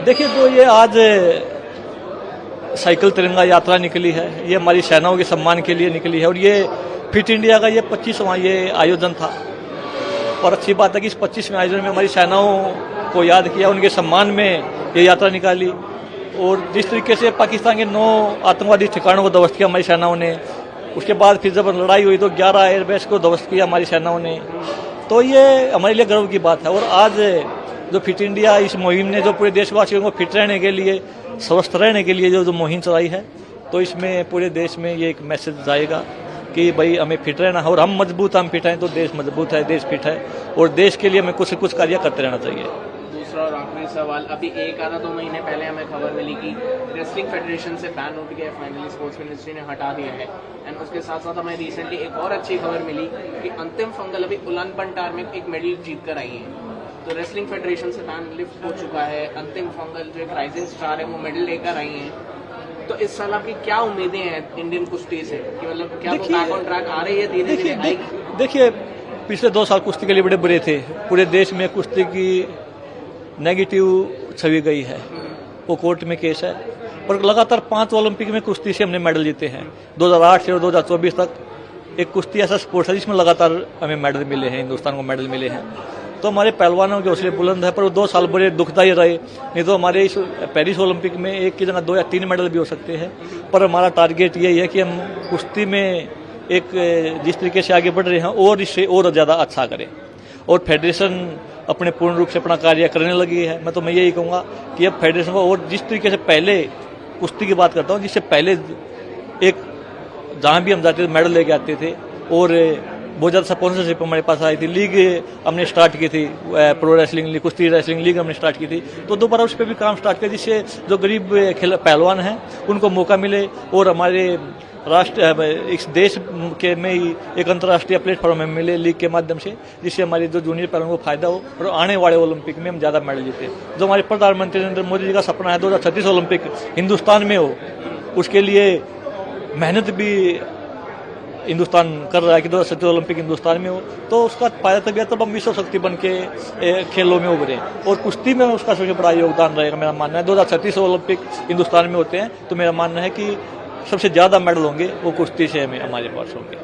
देखिए, तो ये आज साइकिल तिरंगा यात्रा निकली है। ये हमारी सेनाओं के सम्मान के लिए निकली है और ये फिट इंडिया का ये 25वां ये आयोजन था। और अच्छी बात है कि इस 25वें आयोजन में हमारी सेनाओं को याद किया, उनके सम्मान में ये यात्रा निकाली। और जिस तरीके से पाकिस्तान के 9 आतंकवादी ठिकानों को ध्वस्त किया हमारी सेनाओं ने, उसके बाद फिर जब लड़ाई हुई तो 11 एयरबेस को ध्वस्त किया हमारी सेनाओं ने। तो ये हमारे लिए गर्व की बात है। और आज जो फिट इंडिया इस मुहिम ने जो पूरे देशवासियों को फिट रहने के लिए, स्वस्थ रहने के लिए जो मुहिम चलाई है, तो इसमें पूरे देश में ये एक मैसेज जाएगा कि भाई हमें फिट रहना है। और हम मजबूत, हम फिट हैं तो देश मजबूत है, देश फिट है। और देश के लिए हमें कुछ से कुछ कार्य करते रहना चाहिए। दूसरा और आखिरी सवाल, अभी 1-2 महीने पहले हमें खबर मिली कि रेसलिंग फेडरेशन से बैन उठ गया, फाइनली स्पोर्ट्स मिनिस्ट्री ने हटा दिया है। एंड उसके साथ साथ हमें रिसेंटली एक और अच्छी खबर मिली कि अंतिम फंगल अभी उलान बंटार में एक मेडल जीत कर आई है। तो रेसलिंग फेडरेशन से बैन लिफ्ट हो चुका है। अंतिम फंगल जो एक राइजिंग स्टार है वो मेडल लेकर आई हैं। तो इस साल आपकी क्या उम्मीदें हैं इंडियन कुश्ती से, कि मतलब क्या वो बैक ऑन ट्रैक आ रही है धीरे धीरे? देखिए, पिछले 2 साल कुश्ती के लिए बड़े बुरे थे। पूरे देश में कुश्ती की नेगेटिव छवि गई है। वो कोर्ट में केस है। और लगातार 5 ओलंपिक में कुश्ती से हमने मेडल जीते हैं। 2008 से और 2024 तक एक कुश्ती ऐसा स्पोर्ट्स है जिसमें लगातार हमें मेडल मिले हैं, हिंदुस्तान को मेडल मिले हैं। तो हमारे पहलवानों के हौसले बुलंद है। पर वो 2 साल बड़े दुखदायी रहे। नहीं तो हमारे इस पेरिस ओलंपिक में एक की जगह 2 या 3 मेडल भी हो सकते हैं। पर हमारा टारगेट यही है कि हम कुश्ती में एक जिस तरीके से आगे बढ़ रहे हैं और इससे और ज़्यादा अच्छा करें। और फेडरेशन अपने पूर्ण रूप से अपना कार्य करने लगी है। मैं यही कहूँगा कि अब फेडरेशन को, और जिस तरीके से पहले कुश्ती की बात करता हूँ, जिससे पहले एक जहाँ भी हम जाते थे मेडल लेके आते थे और बहुत ज़्यादा स्पॉन्सरशिप हमारे पास आई थी। लीग हमने स्टार्ट की थी, प्रो रेसलिंग लीग, कुश्ती रेसलिंग लीग हमने स्टार्ट की थी। तो दोबारा उस पर भी काम स्टार्ट किया जिससे जो गरीब पहलवान हैं उनको मौका मिले। और हमारे राष्ट्र इस देश के में ही एक अंतर्राष्ट्रीय प्लेटफॉर्म में मिले लीग के माध्यम से, जिससे हमारे जो जूनियर पहलवानों को फायदा हो और आने वाले ओलंपिक में हम ज़्यादा मेडल जीते। जो हमारे प्रधानमंत्री नरेंद्र मोदी जी का सपना है 2036 ओलंपिक हिंदुस्तान में हो, उसके लिए मेहनत भी हिंदुस्तान कर रहा है कि 2037 ओलंपिक हिंदुस्तान में हो। तो उसका फायदा तब तब हम विश्व शक्ति बन के खेलों में उभरे। और कुश्ती में उसका सबसे बड़ा योगदान रहेगा। मेरा मानना है 2036 ओलंपिक हिंदुस्तान में होते हैं तो मेरा मानना है कि सबसे ज़्यादा मेडल होंगे वो कुश्ती से हमें हमारे पास होंगे।